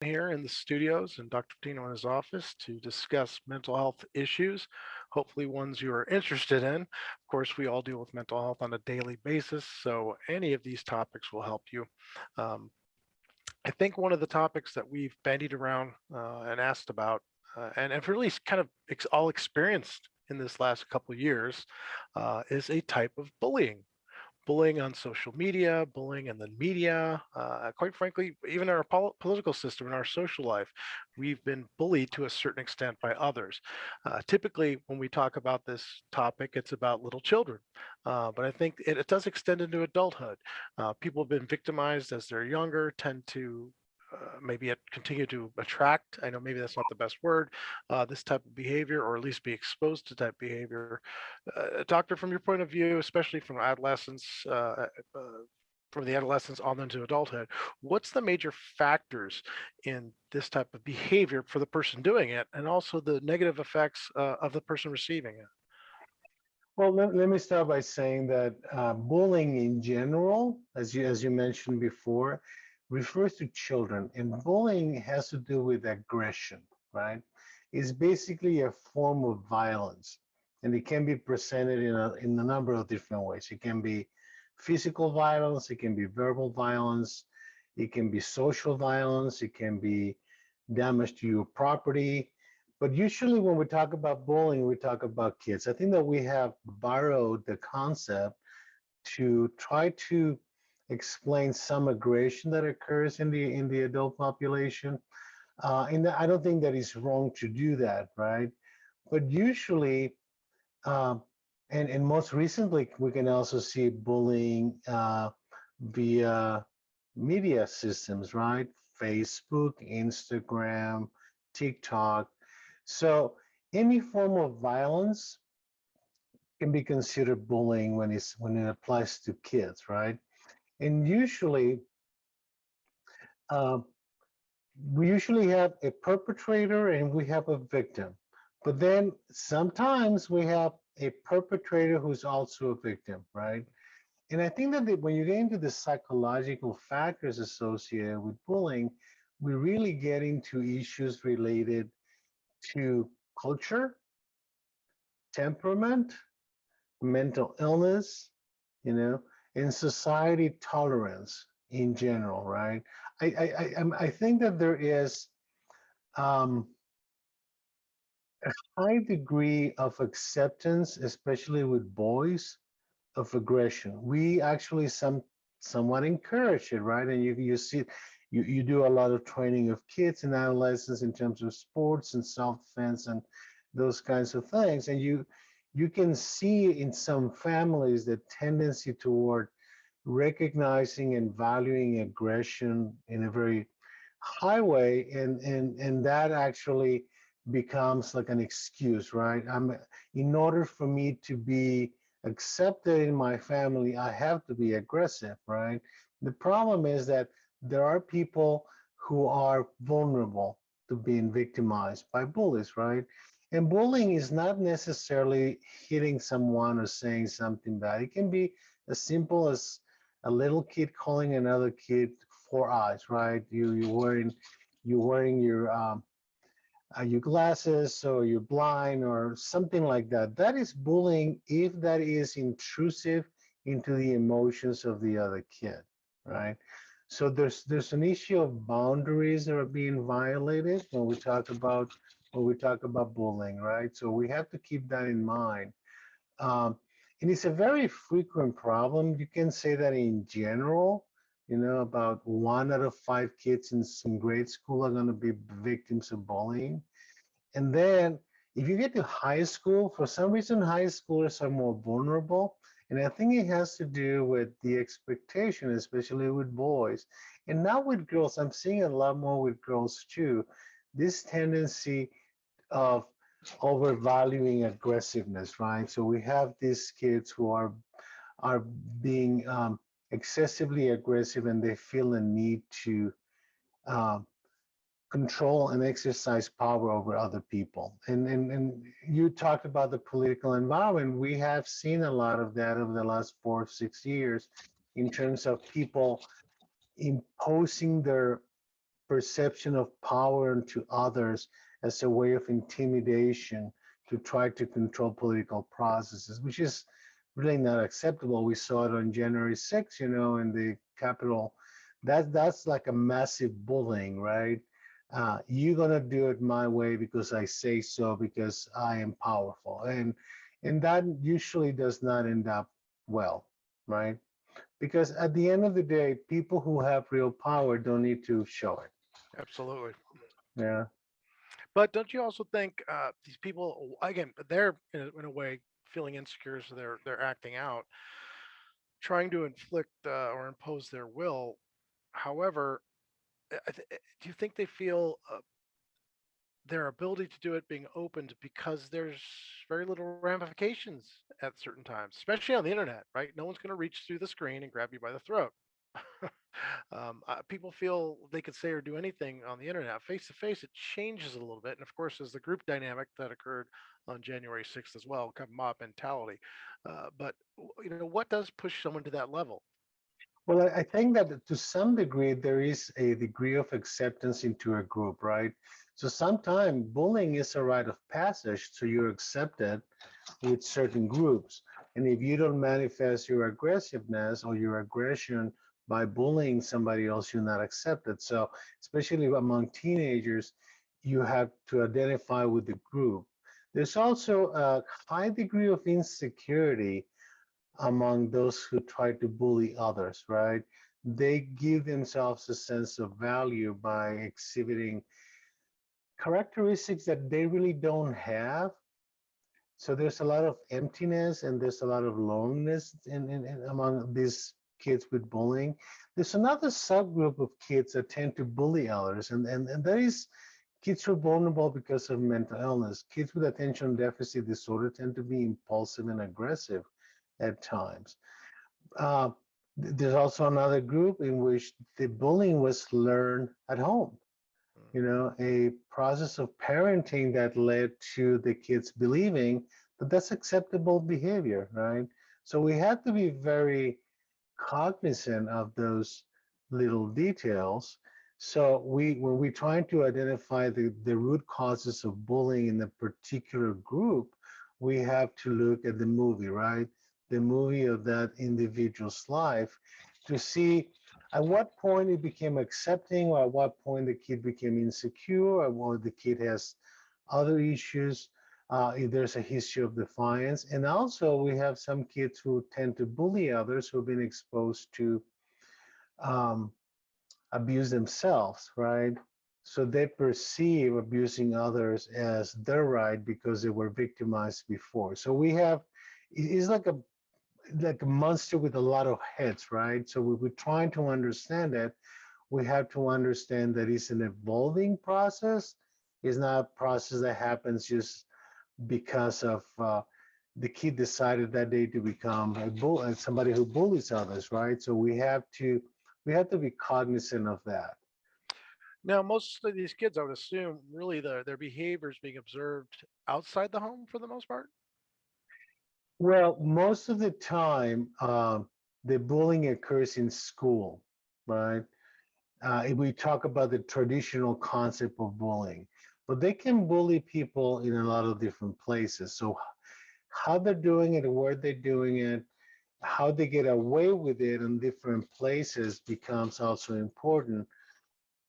here in the studios and Dr. Tino in his office to discuss mental health issues, hopefully ones you are interested in. Of course, we all deal with mental health on a daily basis, so any of these topics will help you. Um, I think one of the topics that we've bandied around and asked about, and have really kind of all experienced in this last couple of years, is a type of bullying on social media, bullying in the media, quite frankly, even our political system and our social life, we've been bullied to a certain extent by others. Typically, when we talk about this topic, it's about little children, but I think it does extend into adulthood. People have been victimized as they're younger, tend to maybe continue to attract, I know maybe that's not the best word, this type of behavior, or at least be exposed to type behavior. Doctor, from your point of view, especially from adolescence, from the adolescence on into adulthood, what's the major factors in this type of behavior for the person doing it, and also the negative effects of the person receiving it? Well, let me start by saying that bullying in general, as you mentioned before, refers to children, and bullying has to do with aggression, right? It's basically a form of violence, and it can be presented in a number of different ways. It can be physical violence, it can be verbal violence, it can be social violence, it can be damage to your property, but usually when we talk about bullying, we talk about kids. I think that we have borrowed the concept to try to explain some aggression that occurs in the adult population. And I don't think that it's wrong to do that, right? But usually, um, and most recently, we can also see bullying via media systems, right? Facebook, Instagram, TikTok. So any form of violence can be considered bullying when it applies to kids, right? And uh, we usually have a perpetrator and we have a victim, but then sometimes we have a perpetrator who's also a victim, right? And I think that when you get into the psychological factors associated with bullying, we really get into issues related to culture, temperament, mental illness, you know, and society tolerance in general, right? I think that there is um, a high degree of acceptance, especially with boys, of aggression. We actually somewhat encourage it, right? And you see, you do a lot of training of kids and adolescents in terms of sports and self-defense and those kinds of things. And you can see in some families the tendency toward recognizing and valuing aggression in a very high way, and that actually becomes like an excuse, right? In order for me to be accepted in my family, I have to be aggressive, right? The problem is that there are people who are vulnerable to being victimized by bullies, right? And bullying is not necessarily hitting someone or saying something bad. It can be as simple as a little kid calling another kid four eyes, right? You're wearing your glasses, or you're blind, or something like that. That is bullying if that is intrusive into the emotions of the other kid, right? So there's an issue of boundaries that are being violated when we talk about bullying, right? So we have to keep that in mind. Um, and it's a very frequent problem. You can say that in general, about 1 out of 5 kids in grade school are going to be victims of bullying. And then if you get to high school, for some reason, high schoolers are more vulnerable. And I think it has to do with the expectation, especially with boys. And now with girls, I'm seeing a lot more with girls too. This tendency of overvaluing aggressiveness, right? So we have these kids who are being excessively aggressive, and they feel a need to um, control and exercise power over other people. And you talked about the political environment. We have seen a lot of that over the last 4 or 6 years in terms of people imposing their perception of power to others as a way of intimidation to try to control political processes, which is really not acceptable. We saw it on January 6th, in the Capitol. That's like a massive bullying, right? You're gonna do it my way because I say so, because I am powerful, and that usually does not end up well, right? Because at the end of the day, people who have real power don't need to show it. Absolutely. Yeah. But don't you also think these people, again, they're in a way feeling insecure, so they're acting out, trying to inflict or impose their will. However, do you think they feel their ability to do it being opened because there's very little ramifications at certain times, especially on the internet, right? No one's going to reach through the screen and grab you by the throat. People feel they could say or do anything on the internet. Face to face, it changes a little bit. And of course, there's the group dynamic that occurred on January 6th as well, kind of mob mentality. But what does push someone to that level? Well, I think that to some degree there is a degree of acceptance into a group, right? So sometimes bullying is a rite of passage, so you're accepted with certain groups. And if you don't manifest your aggressiveness or your aggression by bullying somebody else, you're not accepted. So, especially among teenagers, you have to identify with the group. There's also a high degree of insecurity among those who try to bully others, right? They give themselves a sense of value by exhibiting characteristics that they really don't have. So there's a lot of emptiness and there's a lot of loneliness among these kids with bullying. There's another subgroup of kids that tend to bully others, and that is kids who are vulnerable because of mental illness. Kids with attention deficit disorder tend to be impulsive and aggressive at times. Uh, there's also another group in which the bullying was learned at home, Mm. a process of parenting that led to the kids believing that that's acceptable behavior, right? So we have to be very cognizant of those little details. So when we're trying to identify the root causes of bullying in a particular group, we have to look at the movie, right? The movie of that individual's life to see at what point it became accepting, or at what point the kid became insecure, or the kid has other issues, if there's a history of defiance. And also, we have some kids who tend to bully others who've been exposed to um, abuse themselves, right? So they perceive abusing others as their right because they were victimized before. So we have, it's like a monster with a lot of heads, right? So we're trying to understand it. We have to understand that it's an evolving process. It's not a process that happens just because of the kid decided that day to become somebody who bullies others, right? So we have to be cognizant of that. Now, most of these kids, I would assume, really their behavior is being observed outside the home for the most part. Well, most of the time, the bullying occurs in school, right? If we talk about the traditional concept of bullying, but they can bully people in a lot of different places. So how they're doing it, where they're doing it, how they get away with it in different places becomes also important.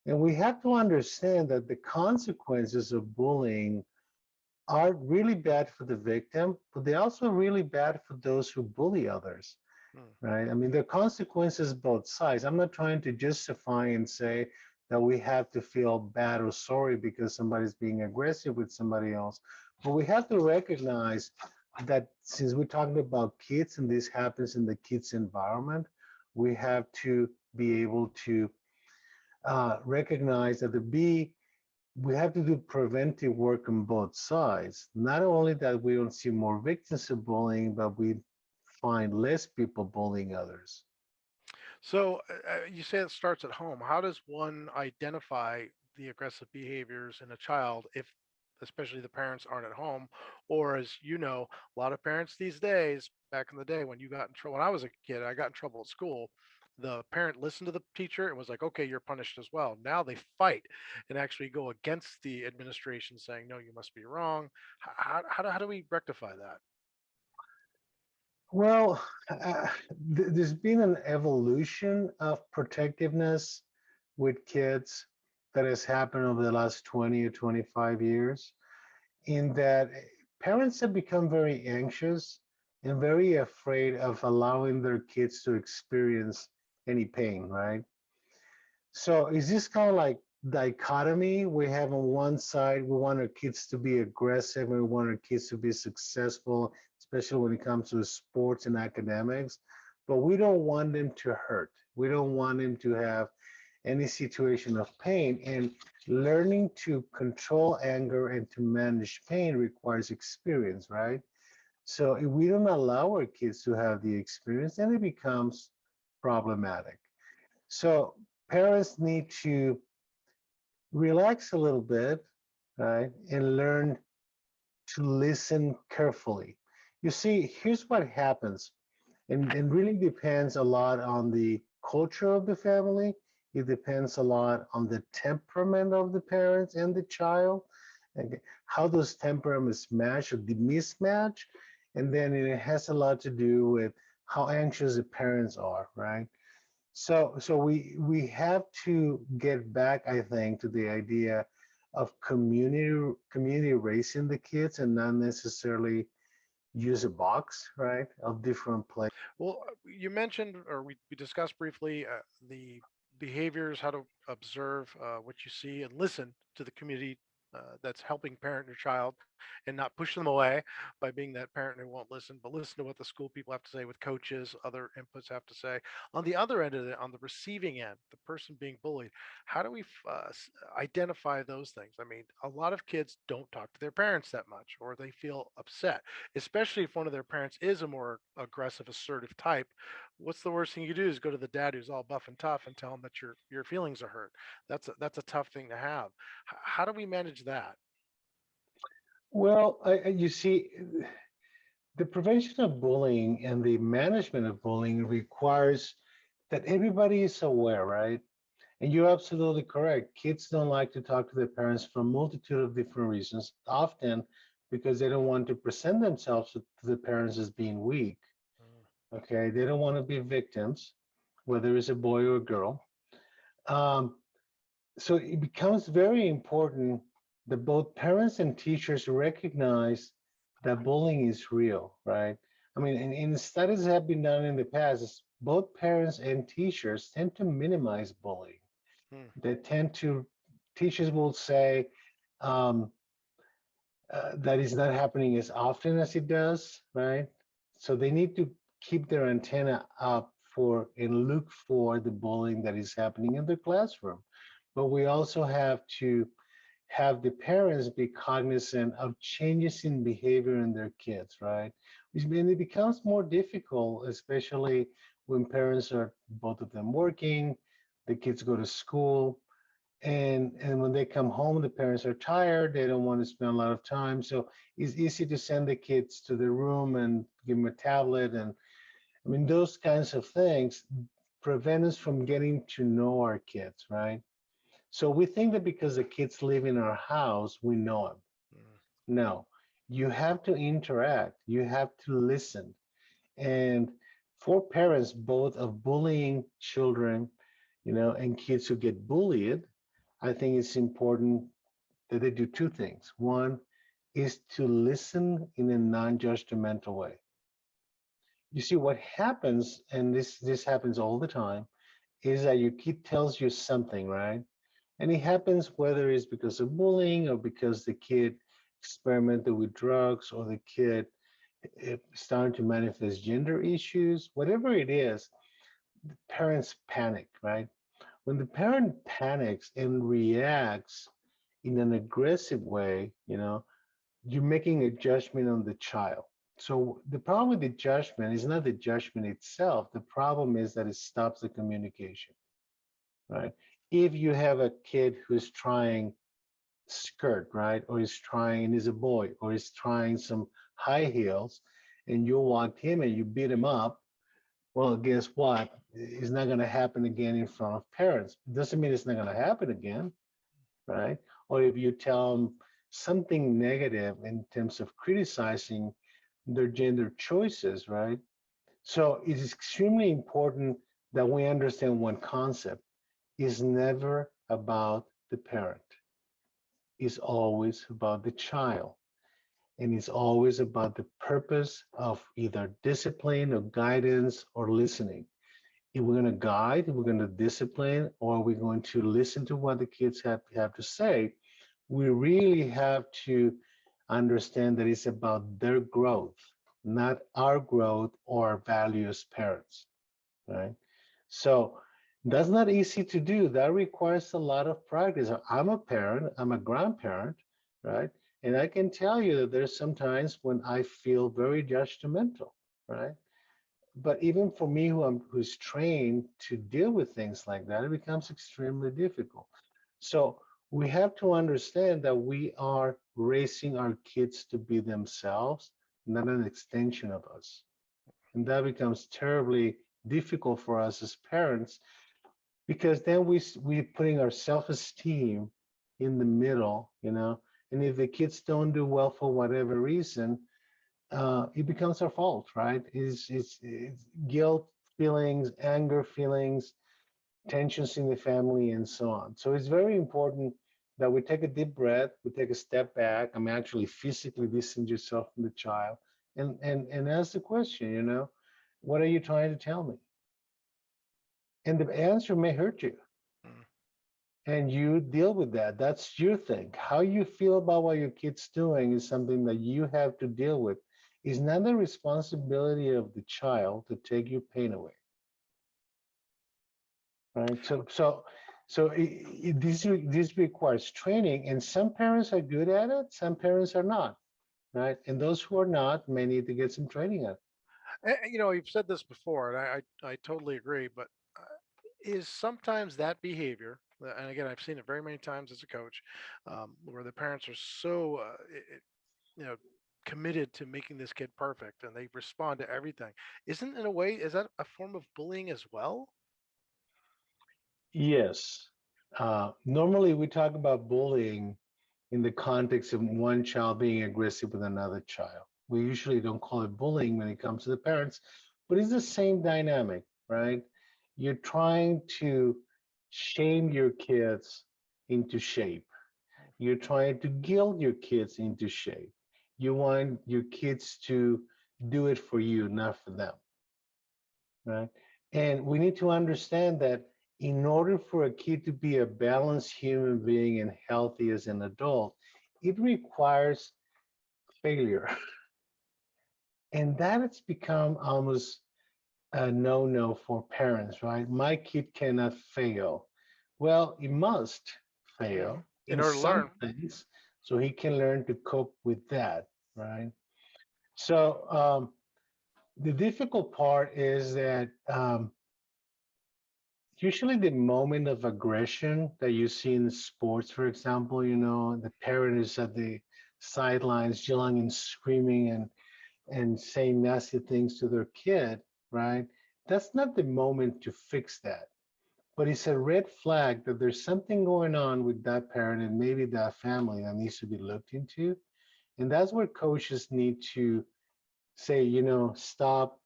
And we have to understand that the consequences of bullying are really bad for the victim, but they're also really bad for those who bully others, Hmm. right? I mean, there are consequences both sides. I'm not trying to justify and say that we have to feel bad or sorry because somebody's being aggressive with somebody else, but we have to recognize that since we're talking about kids and this happens in the kids' environment, we have to be able to recognize that we have to do preventive work on both sides. Not only that we don't see more victims of bullying, but we find less people bullying others. So you say it starts at home. How does one identify the aggressive behaviors in a child if, especially the parents aren't at home, or as you know, a lot of parents these days, back in the day when you got in trouble, when I was a kid, I got in trouble at school. the parent listened to the teacher and was like, okay, you're punished as well. Now they fight and actually go against the administration saying, no, you must be wrong. How do we rectify that? Well, there's been an evolution of protectiveness with kids that has happened over the last 20 or 25 years, in that parents have become very anxious and very afraid of allowing their kids to experience any pain, right? So is this kind of like dichotomy? We have on one side, we want our kids to be aggressive and we want our kids to be successful, especially when it comes to sports and academics, but we don't want them to hurt. We don't want them to have any situation of pain. And learning to control anger and to manage pain requires experience, right? So if we don't allow our kids to have the experience, then it becomes problematic. So parents need to relax a little bit, right, and learn to listen carefully. You see, here's what happens, and really depends a lot on the culture of the family. It depends a lot on the temperament of the parents and the child, and how those temperaments match or the mismatch. And then it has a lot to do with how anxious the parents are, right? So we have to get back, I think, to the idea of community raising the kids and not necessarily use a box, right, of different play. Well, you mentioned, or we discussed briefly, the behaviors, how to observe what you see and listen to the community that's helping parent your child and not push them away by being that parent who won't listen, but listen to what the school people have to say, with coaches, other inputs have to say. On the other end of it, on the receiving end, the person being bullied, how do we identify those things? I mean, a lot of kids don't talk to their parents that much, or they feel upset, especially if one of their parents is a more aggressive, assertive type. What's the worst thing you do is go to the dad who's all buff and tough and tell him that your feelings are hurt. That's a tough thing to have. How do we manage that? Well, you see, the prevention of bullying and the management of bullying requires that everybody is aware, right? And you're absolutely correct. Kids don't like to talk to their parents for a multitude of different reasons, often because they don't want to present themselves to the parents as being weak. Mm, Okay, they don't want to be victims, whether it's a boy or a girl. Um, so it becomes very important that both parents and teachers recognize that bullying is real, right? I mean, in studies that have been done in the past, both parents and teachers tend to minimize bullying. mm, They tend to, teachers will say um, that is not happening as often as it does, right? So they need to keep their antenna up for and look for the bullying that is happening in the classroom. But we also have to have the parents be cognizant of changes in behavior in their kids, right? Which means it becomes more difficult, especially when parents are both of them working, the kids go to school, and when they come home, the parents are tired, they don't want to spend a lot of time. So it's easy to send the kids to the room and give them a tablet. And I mean, those kinds of things prevent us from getting to know our kids, right? So we think that because the kids live in our house, we know them. mm. No, you have to interact, you have to listen. And for parents, both of bullying children, and kids who get bullied, I think it's important that they do two things. One is to listen in a non-judgmental way. You see, what happens, and this happens all the time, is that your kid tells you something, right? And it happens whether it's because of bullying or because the kid experimented with drugs or the kid starting to manifest gender issues, whatever it is, parents panic, right? When the parent panics and reacts in an aggressive way, you're making a judgment on the child. So the problem with the judgment is not the judgment itself. The problem is that it stops the communication, right? If you have a kid who's trying skirt, right, or is trying, and is a boy, or is trying some high heels, and you walked him and you beat him up, well, guess what? it's not going to happen again in front of parents. It doesn't mean it's not going to happen again, right? Or if you tell them something negative in terms of criticizing their gender choices, right? So it is extremely important that we understand one concept is never about the parent. It's always about the child. And it's always about the purpose of either discipline or guidance or listening. If we're going to guide, if we're going to discipline, or we're going to listen to what the kids have to say, we really have to understand that it's about their growth, not our growth or value as parents, right? So that's not easy to do. That requires a lot of practice. I'm a parent, I'm a grandparent, right? And I can tell you that there's some times when I feel very judgmental, right? But even for me who's trained to deal with things like that, it becomes extremely difficult. So we have to understand that we are raising our kids to be themselves, not an extension of us. And that becomes terribly difficult for us as parents because then we putting our self-esteem in the middle, you know. And if the kids don't do well for whatever reason, it becomes our fault, right? It's guilt feelings, anger feelings, tensions in the family, and so on. So it's very important that we take a deep breath, we take a step back. I'm actually physically distance yourself from the child, and ask the question, you know, what are you trying to tell me? And the answer may hurt you, Mm. and you deal with that. That's your thing. How you feel about what your kid's doing is something that you have to deal with. It's not the responsibility of the child to take your pain away, right? This requires training, and some parents are good at it, some parents are not, right? And those who are not may need to get some training at it. You've said this before, and I totally agree. But is sometimes that behavior, and again, I've seen it very many times as a coach, where the parents are so, you know, committed to making this kid perfect, and they respond to everything. Isn't in a way, is that a form of bullying as well? Yes. Normally, we talk about bullying in the context of one child being aggressive with another child. We usually don't call it bullying when it comes to the parents, but it's the same dynamic, right? You're trying to shame your kids into shape. You're trying to guilt your kids into shape. You want your kids to do it for you, not for them, right? And we need to understand that in order for a kid to be a balanced human being and healthy as an adult, it requires failure. And that has become almost a no-no for parents, right? My kid cannot fail. Well, he must Hmm. fail In in order to some learn. things so he can learn to cope with that, right? So the difficult part is that usually the moment of aggression that you see in sports, for example, you know, the parent is at the sidelines yelling and screaming and saying nasty things to their kid, right? That's not the moment to fix that. But it's a red flag that there's something going on with that parent and maybe that family that needs to be looked into. And that's where coaches need to say, you know, stop.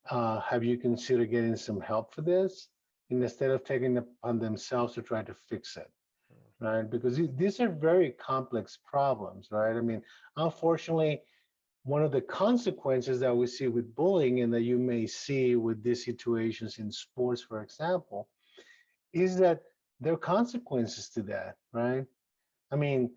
Have you considered getting some help for this? And instead of taking it upon themselves to try to fix it, right? Because these are very complex problems, right? I mean, unfortunately, one of the consequences that we see with bullying and that you may see with these situations in sports, for example, is that there are consequences to that, right? I mean,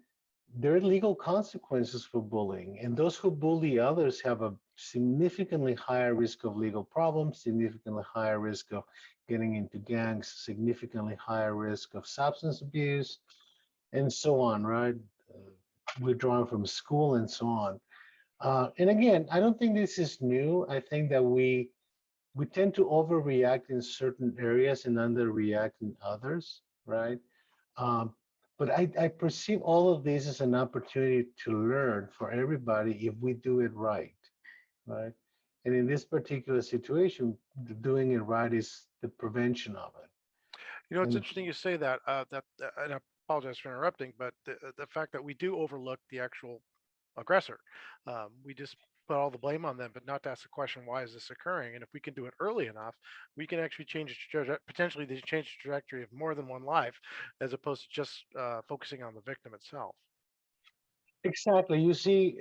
there are legal consequences for bullying, and those who bully others have a significantly higher risk of legal problems, significantly higher risk of getting into gangs, significantly higher risk of substance abuse, and so on, right? Withdrawing from school and so on. And again, I don't think this is new. I think that we tend to overreact in certain areas and underreact in others, right? Um, but I perceive all of this as an opportunity to learn for everybody if we do it right, right? And in this particular situation, doing it right is the prevention of it. It's And interesting you say that. And I apologize for interrupting, but the fact that we do overlook the actual aggressor, we just put all the blame on them, but not to ask the question, why is this occurring? And if we can do it early enough, we can actually potentially change the trajectory of more than one life, as opposed to just focusing on the victim itself. exactly, you see,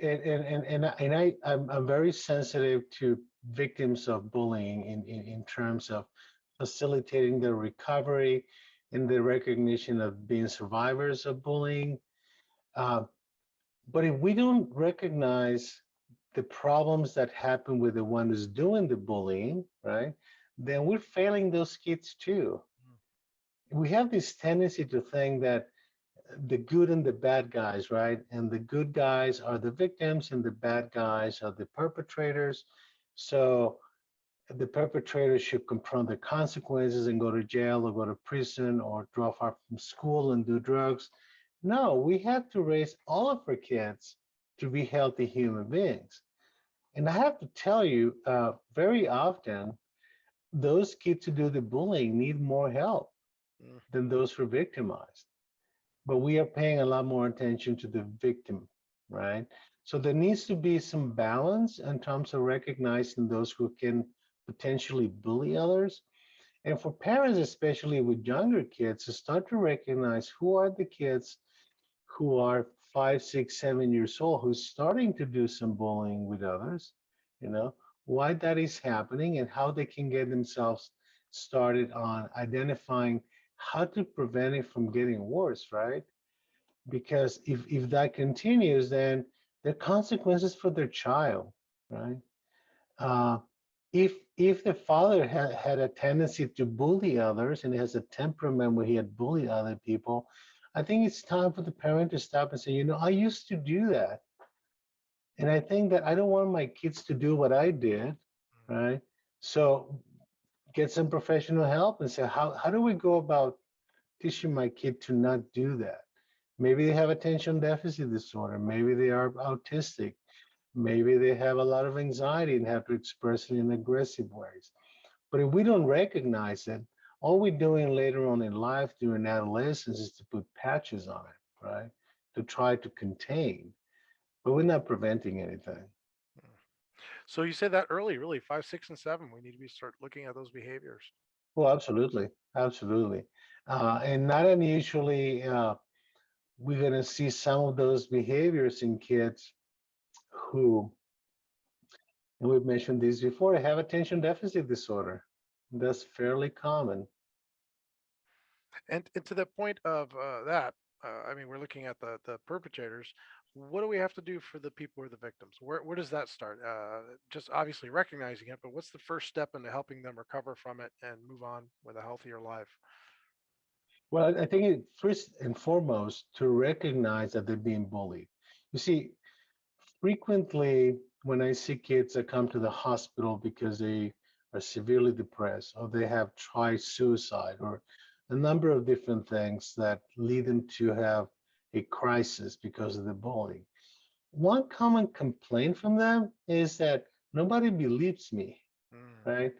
I'm very sensitive to victims of bullying in terms of facilitating their recovery and the recognition of being survivors of bullying. Uh, but if we don't recognize the problems that happen with the one who's doing the bullying, right, then we're failing those kids too. Mm. We have this tendency to think that the good and the bad guys, right? And the good guys are the victims and the bad guys are the perpetrators. So the perpetrator should confront the consequences and go to jail or go to prison or drop out from school and do drugs. No, we have to raise all of our kids to be healthy human beings. And I have to tell you, very often, those kids who do the bullying need more help Mm. than those who are victimized. But we are paying a lot more attention to the victim, right? So there needs to be some balance in terms of recognizing those who can potentially bully others. And for parents, especially with younger kids, to start to recognize who are the kids who are 5, 6, 7 years old who's starting to do some bullying with others, you know, why that is happening and how they can get themselves started on identifying how to prevent it from getting worse, right? Because if that continues, then there are consequences for their child, right? Uh, if the father had a tendency to bully others and has a temperament where he had bullied other people, I think it's time for the parent to stop and say, you know, I used to do that, and I think that I don't want my kids to do what I did, right? So get some professional help and say, how do we go about teaching my kid to not do that? Maybe they have attention deficit disorder. Maybe they are autistic. Maybe they have a lot of anxiety and have to express it in aggressive ways. But if we don't recognize it, all we're doing later on in life during adolescence is to put patches on it, right? To try to contain, but we're not preventing anything. Mm. So you said that early, really, 5, 6, and 7. We need to be start looking at those behaviors. Well, absolutely, absolutely. And not unusually, we're going to see some of those behaviors in kids who, and we've mentioned these before, have attention deficit disorder. That's fairly common. And to the point of that, I mean, we're looking at the perpetrators. What do we have to do for the people who are the victims? Where does that start? Just obviously recognizing it, but what's the first step into helping them recover from it and move on with a healthier life? Well, I think first and foremost to recognize that they're being bullied. You see, frequently when I see kids that come to the hospital because they are severely depressed or they have tried suicide or a number of different things that lead them to have a crisis because of the bullying. One common complaint from them is that nobody believes me, Mm. right?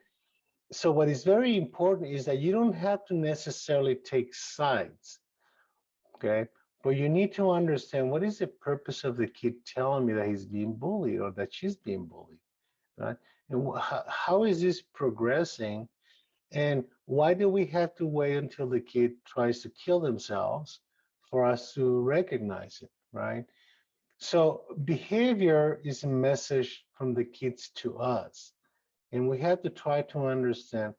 So what is very important is that you don't have to necessarily take sides, okay? But you need to understand what is the purpose of the kid telling me that he's being bullied or that she's being bullied, right? And how is this progressing? And why do we have to wait until the kid tries to kill themselves for us to recognize it, right? So behavior is a message from the kids to us. And we have to try to understand,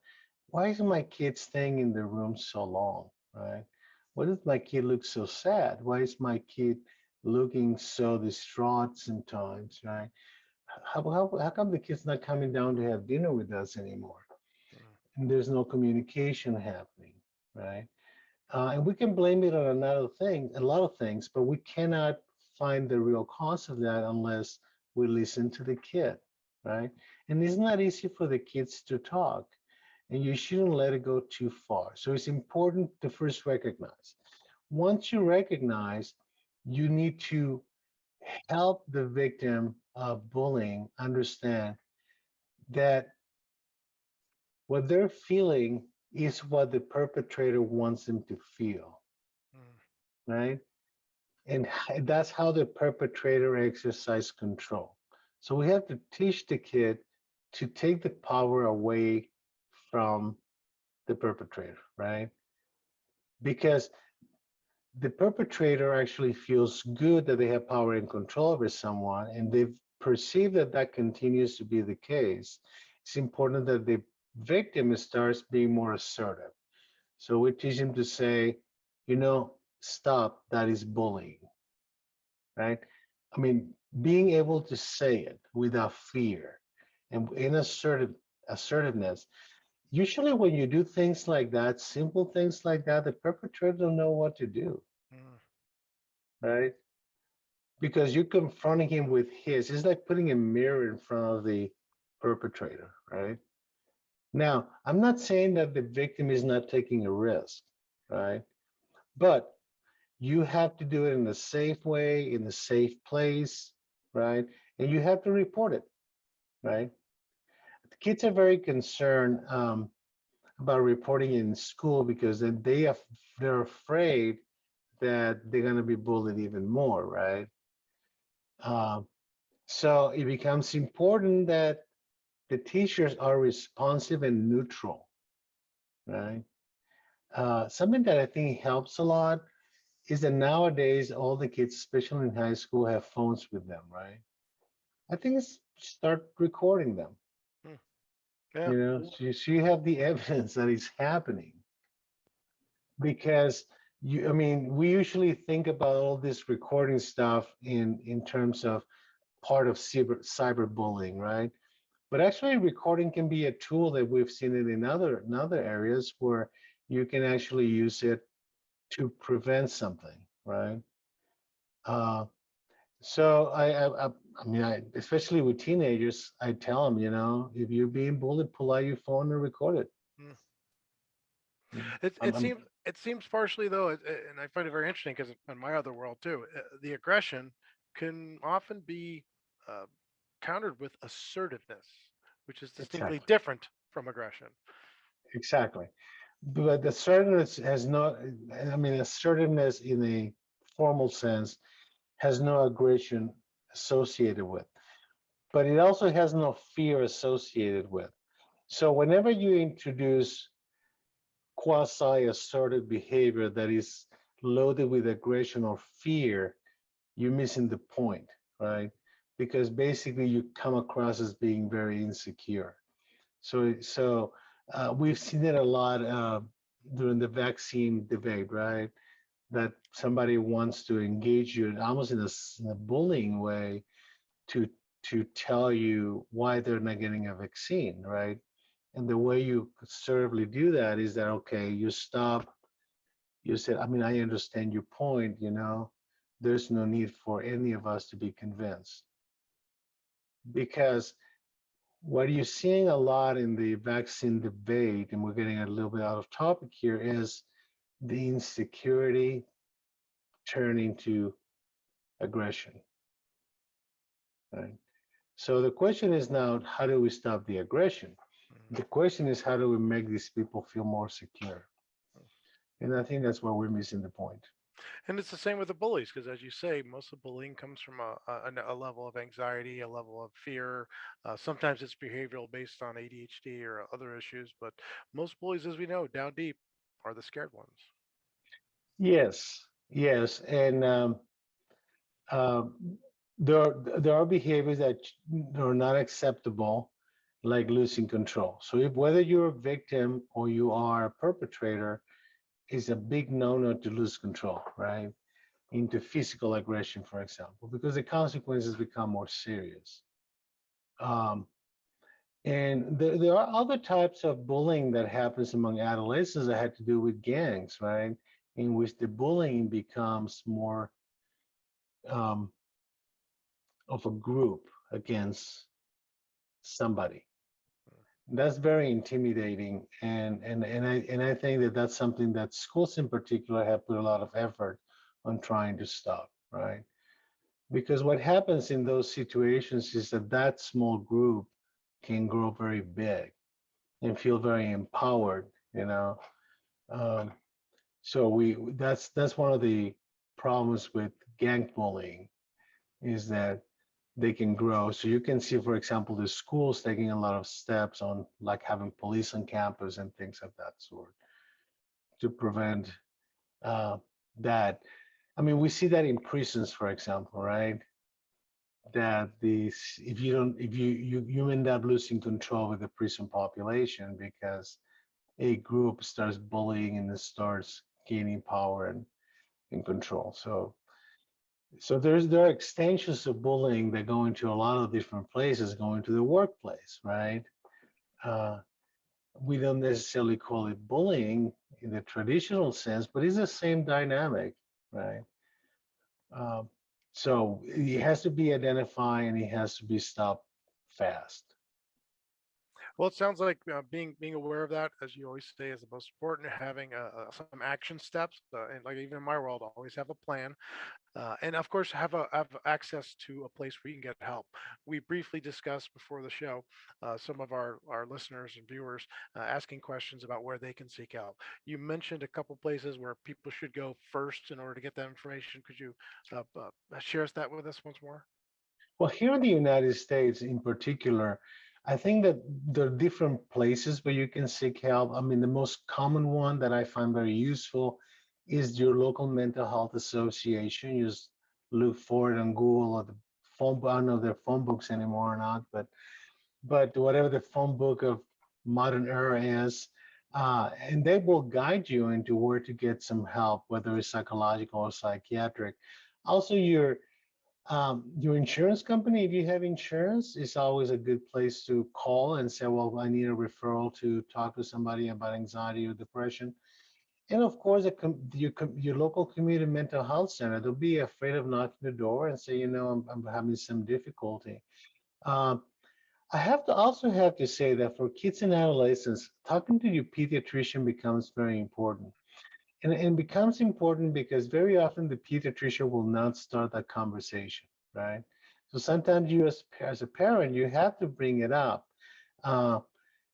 why is my kid staying in the room so long, right? Why does my kid look so sad? Why is my kid looking so distraught sometimes, right? How come the kid's not coming down to have dinner with us anymore? Mm. And there's no communication happening, right? And we can blame it on a lot of things, but we cannot find the real cause of that unless we listen to the kid, right? And it's not easy for the kids to talk, and you shouldn't let it go too far. So it's important to first recognize. Once you recognize, you need to help the victim of bullying understand that what they're feeling is what the perpetrator wants them to feel, mm, right? And that's how the perpetrator exercises control. So we have to teach the kid to take the power away from the perpetrator, right? Because the perpetrator actually feels good that they have power and control over someone, and they perceive that that continues to be the case. It's important that the victim starts being more assertive. So we teach them to say, stop, that is bullying, right? I mean, being able to say it without fear and in assertiveness. Usually, when you do things like that, simple things like that, the perpetrator don't know what to do, mm, right? Because you're confronting him with his. It's like putting a mirror in front of the perpetrator, right? Now, I'm not saying that the victim is not taking a risk, right? But you have to do it in a safe way, in a safe place, right? And you have to report it, right? The kids are very concerned about reporting in school because then they're afraid that they're going to be bullied even more, right? Um, so it becomes important that the teachers are responsive and neutral, right? Something that I think helps a lot is that nowadays all the kids, especially in high school, have phones with them, right? I think it's start recording them, mm. Yeah. so you have the evidence that it's happening because I mean, we usually think about all this recording stuff in terms of part of cyberbullying, right? But actually, recording can be a tool that we've seen it in other areas where you can actually use it to prevent something, right? Uh, so I mean, especially with teenagers, I tell them, if you're being bullied, pull out your phone and record it. Mm. Mm. It I'm, it I'm seems it seems partially though, and I find it very interesting because in my other world too, the aggression can often be uh, countered with assertiveness, which is distinctly exactly, different from aggression. exactly. But the assertiveness has no, I mean, assertiveness in a formal sense has no aggression associated with, but it also has no fear associated with. So whenever you introduce quasi-assertive behavior that is loaded with aggression or fear, you're missing the point, right? Because basically you come across as being very insecure. So we've seen it a lot during the vaccine debate, right? That somebody wants to engage you almost in a bullying way to to tell you why they're not getting a vaccine, right? And the way you assertively do that is that okay, you stop, you said, I mean, I understand your point, there's no need for any of us to be convinced. Because what you're seeing a lot in the vaccine debate, and we're getting a little bit out of topic here, is the insecurity turning to aggression, right? So the question is now, how do we stop the aggression? Mhm. The question is, how do we make these people feel more secure? And I think that's where we're missing the point. And it's the same with the bullies, because as you say, most of the bullying comes from a level of anxiety, a level of fear. Sometimes it's behavioral based on ADHD or other issues, but most bullies, as we know, down deep, are the scared ones. Yes, yes, and uh, there are behaviors that are not acceptable, like losing control. So if whether you're a victim or you are a perpetrator, is a big no-no to lose control, right? Into physical aggression, for example, because the consequences become more serious. Um, and there are other types of bullying that happens among adolescents that had to do with gangs, right? In which the bullying becomes more um, of a group against somebody. That's very intimidating, and I think that that's something that schools in particular have put a lot of effort on trying to stop, right? Because what happens in those situations is that that small group can grow very big and feel very empowered, you know. Um, so that's one of the problems with gang bullying is that they can grow. So you can see, for example, the schools taking a lot of steps on like having police on campus and things of that sort to prevent uh, that. I mean, we see that in prisons, for example, right? That these, if you don't, if you end up losing control with the prison population because a group starts bullying and it starts gaining power and control. So there are extensions of bullying that go into a lot of different places, going to the workplace, right? Uh, we don't necessarily call it bullying in the traditional sense, but it's the same dynamic, right? Um, so it has to be identified and it has to be stopped fast. Well, it sounds like being aware of that, as you always say, is the most important. Having some action steps, and like even in my world, always have a plan, and of course have access to a place where you can get help. We briefly discussed before the show some of our listeners and viewers asking questions about where they can seek help. You mentioned a couple places where people should go first in order to get that information. Could you share that with us once more? Well, here in the United States in particular, I think that there are different places where you can seek help. I mean, the most common one that I find very useful is your local mental health association. You just look for it on Google or the phone. I don't know if they're phone books anymore or not, but whatever the phone book of modern era is, and they will guide you into where to get some help, whether it's psychological or psychiatric. Also, your insurance company, if you have insurance, is always a good place to call and say, well, I need a referral to talk to somebody about anxiety or depression. And of course, your local community mental health center, don't be afraid of knocking the door and say, I'm having some difficulty. Um, I have to say that for kids and adolescents, talking to your pediatrician becomes very important. And it becomes important because very often the pediatrician will not start that conversation, right? So sometimes you, as a parent, you have to bring it up. Uh,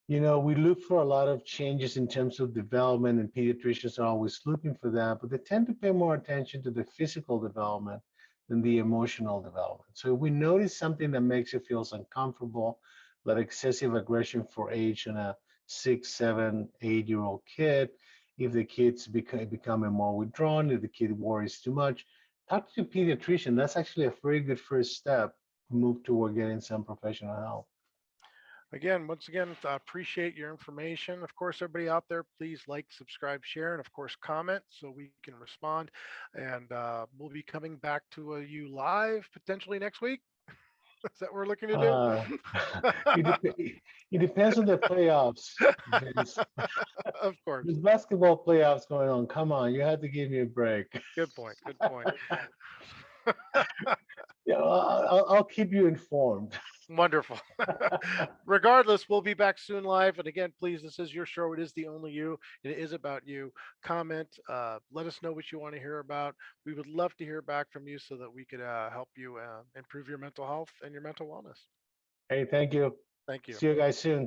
we look for a lot of changes in terms of development, and pediatricians are always looking for that, but they tend to pay more attention to the physical development than the emotional development. So if we notice something that makes you feel uncomfortable, like excessive aggression for age in a 6, 7, 8-year-old kid, if the kid's becoming more withdrawn, if the kid worries too much, talk to a pediatrician. That's actually a very good first step to move toward getting some professional help. Again, once again, appreciate your information. Of course, everybody out there, please like, subscribe, share, and of course, comment so we can respond. And we'll be coming back to you live potentially next week. Is that what we're looking to do? Uh, it depends on the playoffs, Vince. Of course. There's basketball playoffs going on. Come on, you have to give me a break. Good point. Good point. Yeah, I'll keep you informed. Wonderful. Regardless, we'll be back soon live. And again, please, this is your show. It is the only you. It is about you. Comment. Let us know what you want to hear about. We would love to hear back from you so that we could help you improve your mental health and your mental wellness. Hey, thank you. Thank you. See you guys soon.